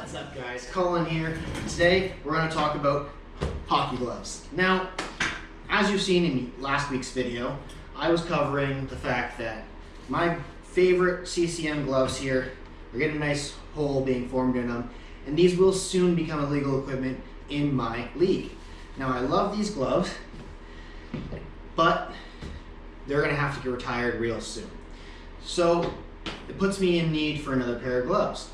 What's up, guys? Colin here. Today we're going to talk about hockey gloves. Now, as you've seen in last week's video, I was covering the fact that my favorite CCM gloves here are getting a nice hole being formed in them, and these will soon become illegal equipment in my league. Now, I love these gloves, but they're going to have to get retired real soon. So it puts me in need for another pair of gloves.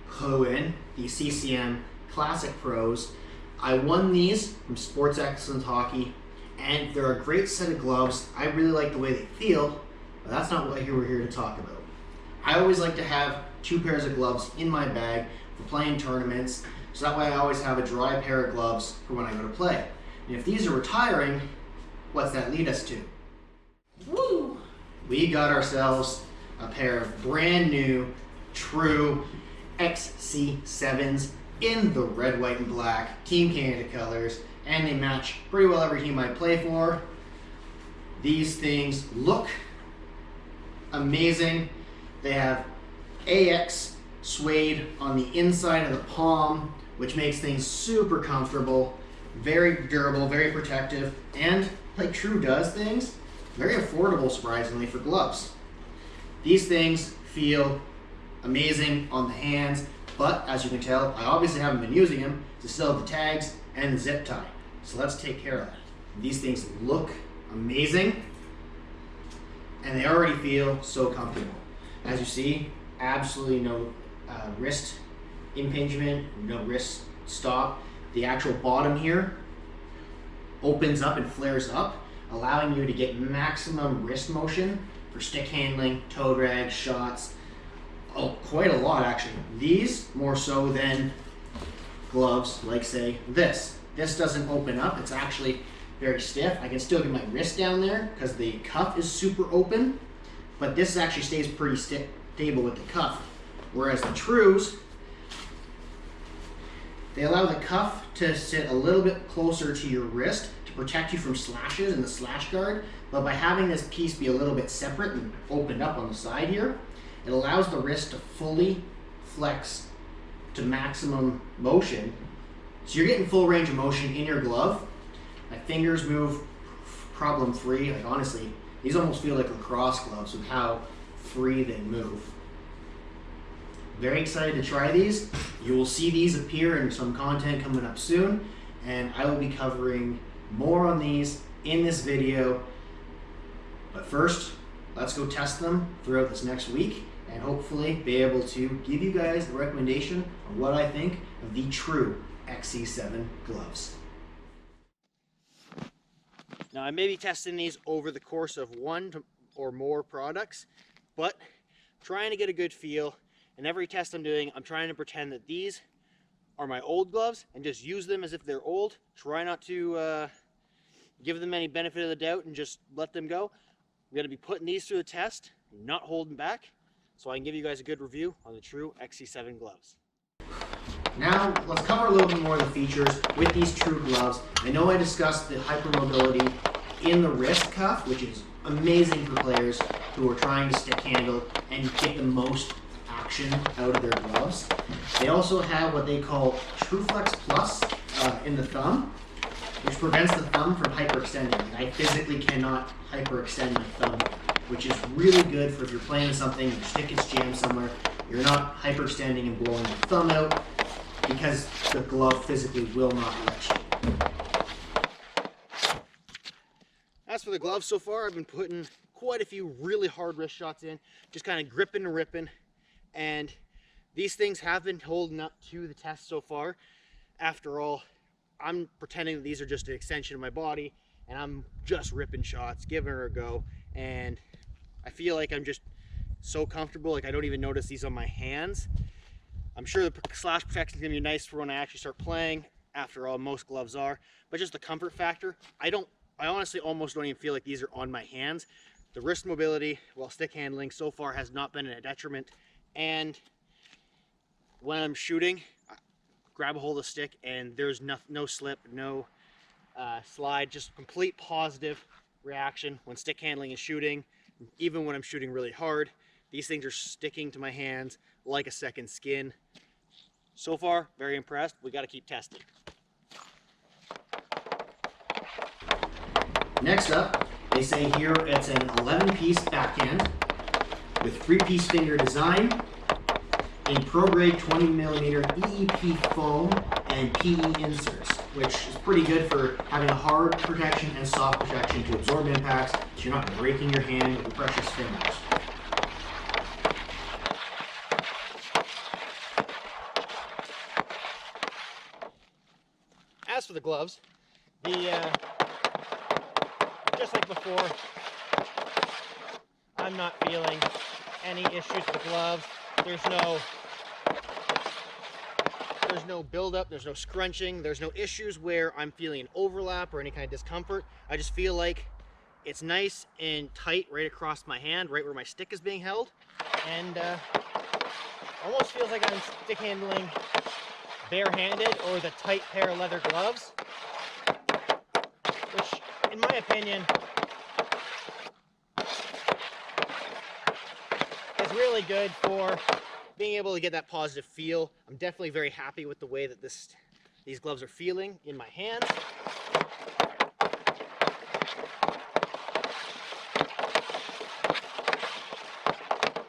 Clue in the CCM Classic Pros. I won these from Sports Excellence Hockey, and they're a great set of gloves. I really like the way they feel, but that's not what we're here to talk about. I always like to have two pairs of gloves in my bag for playing tournaments, so that way I always have a dry pair of gloves for when I go to play. And if these are retiring, what's that lead us to? Woo! We got ourselves a pair of brand new, true XC7s in the red, white, and black Team Canada colors, and they match pretty well every team I play for. These things look amazing. They have AX suede on the inside of the palm, which makes things super comfortable, very durable, very protective, and like True does things, very affordable surprisingly for gloves. These things feel amazing on the hands, but as you can tell, I obviously haven't been using them to still have the tags and the zip tie. So let's take care of that. These things look amazing, and they already feel so comfortable. As you see, absolutely no wrist impingement, no wrist stop. The actual bottom here opens up and flares up, allowing you to get maximum wrist motion for stick handling, toe drag, shots. Oh, quite a lot actually. These more so than gloves like say this. This doesn't open up, it's actually very stiff. I can still get my wrist down there because the cuff is super open, but this actually stays pretty stable with the cuff. Whereas the Trues, they allow the cuff to sit a little bit closer to your wrist to protect you from slashes in the slash guard, but by having this piece be a little bit separate and opened up on the side here, it allows the wrist to fully flex to maximum motion. So you're getting full range of motion in your glove. My fingers move problem free. Like honestly, these almost feel like lacrosse gloves with how free they move. Very excited to try these. You will see these appear in some content coming up soon, and I will be covering more on these in this video. But first, let's go test them throughout this next week and hopefully be able to give you guys the recommendation of what I think of the true XC7 gloves. Now I may be testing these over the course of one or more products, but trying to get a good feel. And every test I'm doing, I'm trying to pretend that these are my old gloves and just use them as if they're old. Try not to give them any benefit of the doubt and just let them go. I'm going to be putting these through the test, not holding back, so I can give you guys a good review on the true XC7 gloves. Now, let's cover a little bit more of the features with these true gloves. I know I discussed the hypermobility in the wrist cuff, which is amazing for players who are trying to stick handle and get the most action out of their gloves. They also have what they call TrueFlex Plus in the thumb, which prevents the thumb from hyperextending. I physically cannot hyperextend my thumb, which is really good for if you're playing something, your stick is jammed somewhere, you're not hyperextending and blowing your thumb out because the glove physically will not let you. As for the gloves so far, I've been putting quite a few really hard wrist shots in, just kind of gripping and ripping, and these things have been holding up to the test so far. After all, I'm pretending that these are just an extension of my body, and I'm just ripping shots, giving her a go, and I feel like I'm just so comfortable, like I don't even notice these on my hands. I'm sure the slash protection is going to be nice for when I actually start playing. After all, most gloves are, but just the comfort factor, I honestly almost don't even feel like these are on my hands. The wrist mobility while stick handling so far has not been a detriment, and when I'm shooting, I grab a hold of the stick and there's no slip, no slide, just complete positive reaction when stick handling is shooting. Even when I'm shooting really hard, these things are sticking to my hands like a second skin. So far, very impressed. We got to keep testing. Next up, they say here it's an 11-piece backhand with 3-piece finger design in pro-grade 20mm EEP foam and PE inserts, which is pretty good for having a hard protection and soft protection to absorb impacts so you're not breaking your hand with your precious fingers. As for the gloves, just like before, I'm not feeling any issues with the gloves. There's no buildup, there's no scrunching, there's no issues where I'm feeling an overlap or any kind of discomfort. I just feel like it's nice and tight right across my hand, right where my stick is being held, and almost feels like I'm stick handling barehanded or the tight pair of leather gloves, which in my opinion is really good for being able to get that positive feel. I'm definitely very happy with the way that these gloves are feeling in my hands.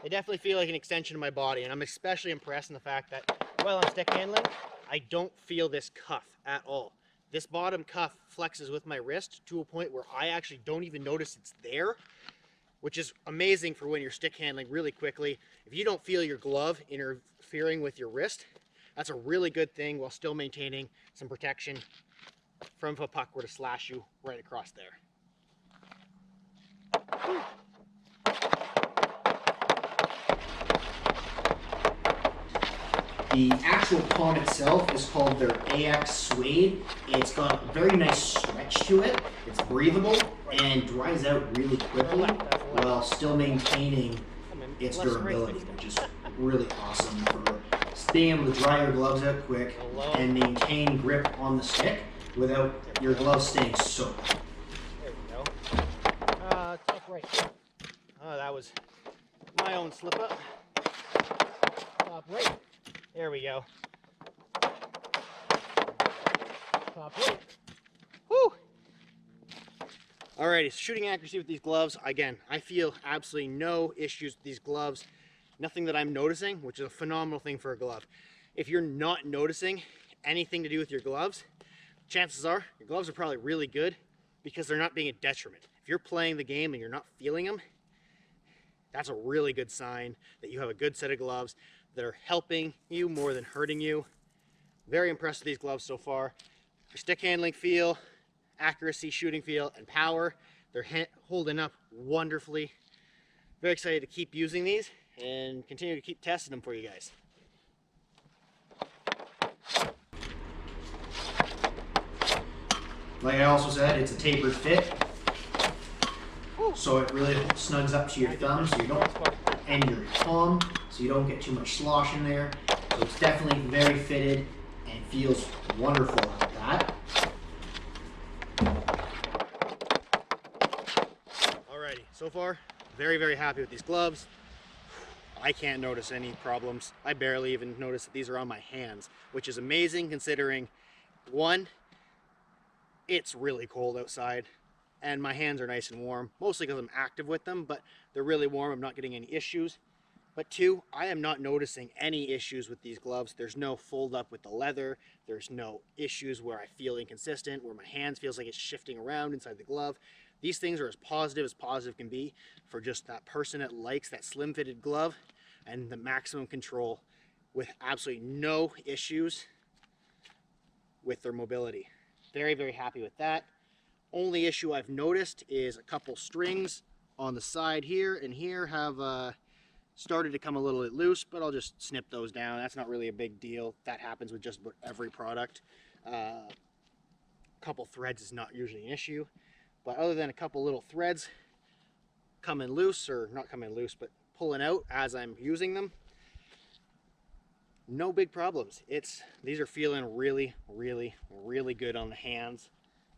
They definitely feel like an extension of my body, and I'm especially impressed in the fact that while I'm stick handling, I don't feel this cuff at all. This bottom cuff flexes with my wrist to a point where I actually don't even notice it's there, which is amazing for when you're stick handling really quickly. If you don't feel your glove interfering with your wrist, that's a really good thing while still maintaining some protection from if a puck were to slash you right across there. Whew. The actual palm itself is called their AX Suede. It's got a very nice stretch to it. It's breathable and dries out really quickly while still maintaining its durability, which is really awesome for being able to dry your gloves out quick and maintain grip on the stick without your gloves staying soaked. There we go. Top right. Oh, that was my own slip up. Top right. There we go. Top right. Woo! Alrighty, so shooting accuracy with these gloves. Again, I feel absolutely no issues with these gloves. Nothing that I'm noticing, which is a phenomenal thing for a glove. If you're not noticing anything to do with your gloves, chances are your gloves are probably really good because they're not being a detriment. If you're playing the game and you're not feeling them, that's a really good sign that you have a good set of gloves that are helping you more than hurting you. Very impressed with these gloves so far. For stick handling feel, accuracy, shooting feel, and power, they're holding up wonderfully. Very excited to keep using these and continue to keep testing them for you guys. Like I also said, it's a tapered fit, so it really snugs up to your thumb so you don't, and your palm, so you don't get too much slosh in there. So it's definitely very fitted and feels wonderful like that. Alrighty, so far, very, very happy with these gloves. I can't notice any problems. I barely even notice that these are on my hands, which is amazing considering, one, it's really cold outside and my hands are nice and warm, mostly because I'm active with them, but they're really warm. I'm not getting any issues. But two, I am not noticing any issues with these gloves. There's no fold up with the leather. There's no issues where I feel inconsistent, where my hands feels like it's shifting around inside the glove. These things are as positive can be for just that person that likes that slim fitted glove and the maximum control with absolutely no issues with their mobility. Very, very happy with that. Only issue I've noticed is a couple strings on the side here and here have started to come a little bit loose, but I'll just snip those down. That's not really a big deal. That happens with just about every product. A couple threads is not usually an issue, but other than a couple little threads coming loose, or not coming loose, but pulling out as I'm using them, no big problems. These are feeling really, really, really good on the hands.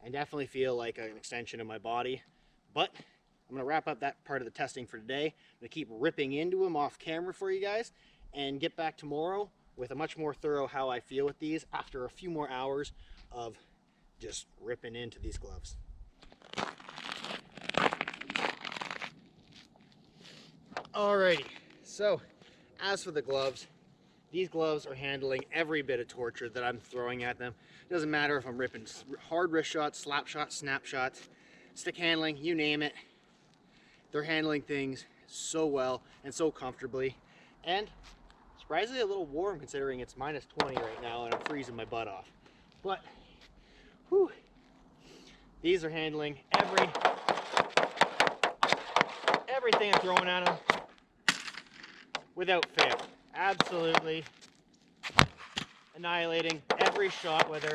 I definitely feel like an extension of my body, but I'm gonna wrap up that part of the testing for today. I'm gonna keep ripping into them off camera for you guys and get back tomorrow with a much more thorough how I feel with these after a few more hours of just ripping into these gloves. Alrighty, so as for the gloves, these gloves are handling every bit of torture that I'm throwing at them. It doesn't matter if I'm ripping hard wrist shots, slap shots, snap shots, stick handling, you name it. They're handling things so well and so comfortably, and surprisingly a little warm considering it's minus 20 right now and I'm freezing my butt off. But whew, these are handling everything I'm throwing at them without fail. Absolutely annihilating every shot, whether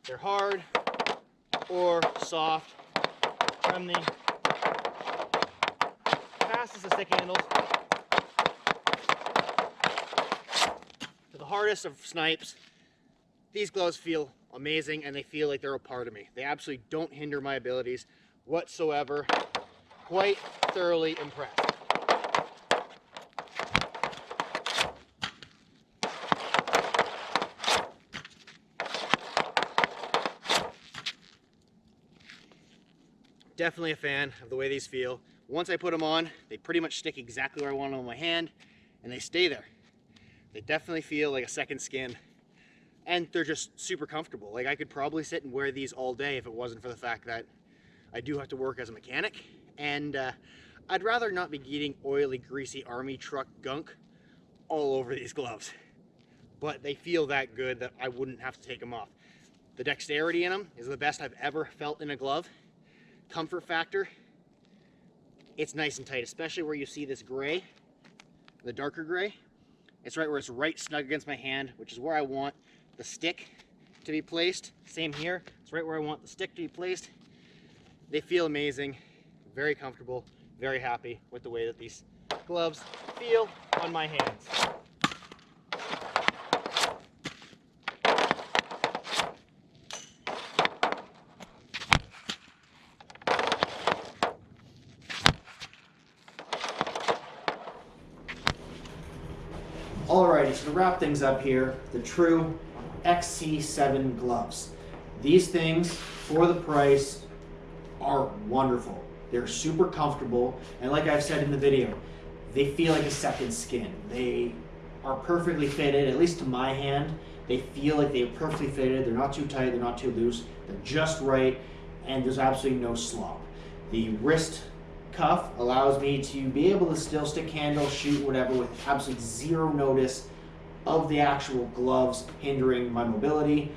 they're hard or soft, from the fastest of stick handles to the hardest of snipes. These gloves feel amazing and they feel like they're a part of me. They absolutely don't hinder my abilities whatsoever. Quite thoroughly impressed. Definitely a fan of the way these feel. Once I put them on, they pretty much stick exactly where I want them on my hand, and they stay there. They definitely feel like a second skin, and they're just super comfortable. Like I could probably sit and wear these all day if it wasn't for the fact that I do have to work as a mechanic, and I'd rather not be getting oily, greasy army truck gunk all over these gloves. But they feel that good that I wouldn't have to take them off. The dexterity in them is the best I've ever felt in a glove. Comfort factor, it's nice and tight, especially where you see this gray, the darker gray. It's right where it's right snug against my hand, which is where I want the stick to be placed. Same here, it's right where I want the stick to be placed. They feel amazing, very comfortable, very happy with the way that these gloves feel on my hands. Alrighty, so to wrap things up here, the true XC7 gloves. These things, for the price, are wonderful. They're super comfortable, and like I've said in the video, they feel like a second skin. They are perfectly fitted, at least to my hand. They feel like they're perfectly fitted. They're not too tight, they're not too loose. They're just right, and there's absolutely no slop. The wrist cuff allows me to be able to still stick handle, shoot, whatever, with absolutely zero notice of the actual gloves hindering my mobility,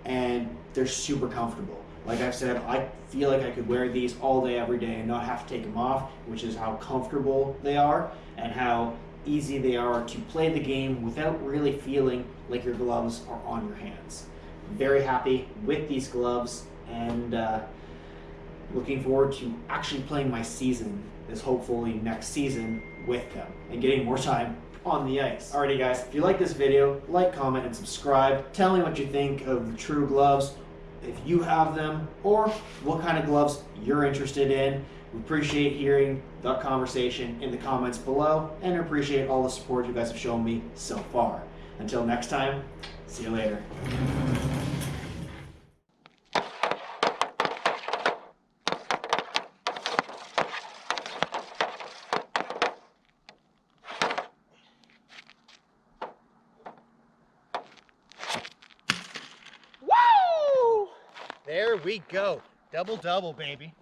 and they're super comfortable. Like I've said, I feel like I could wear these all day, every day, and not have to take them off, which is how comfortable they are and how easy they are to play the game without really feeling like your gloves are on your hands. Very happy with these gloves, and looking forward to actually playing my season this hopefully next season with them and getting more time on the ice. Alrighty guys, if you like this video, like, comment, and subscribe. Tell me what you think of the True gloves, if you have them, or what kind of gloves you're interested in. We appreciate hearing the conversation in the comments below, and appreciate all the support you guys have shown me so far. Until next time, see you later. There we go. Double, double, baby.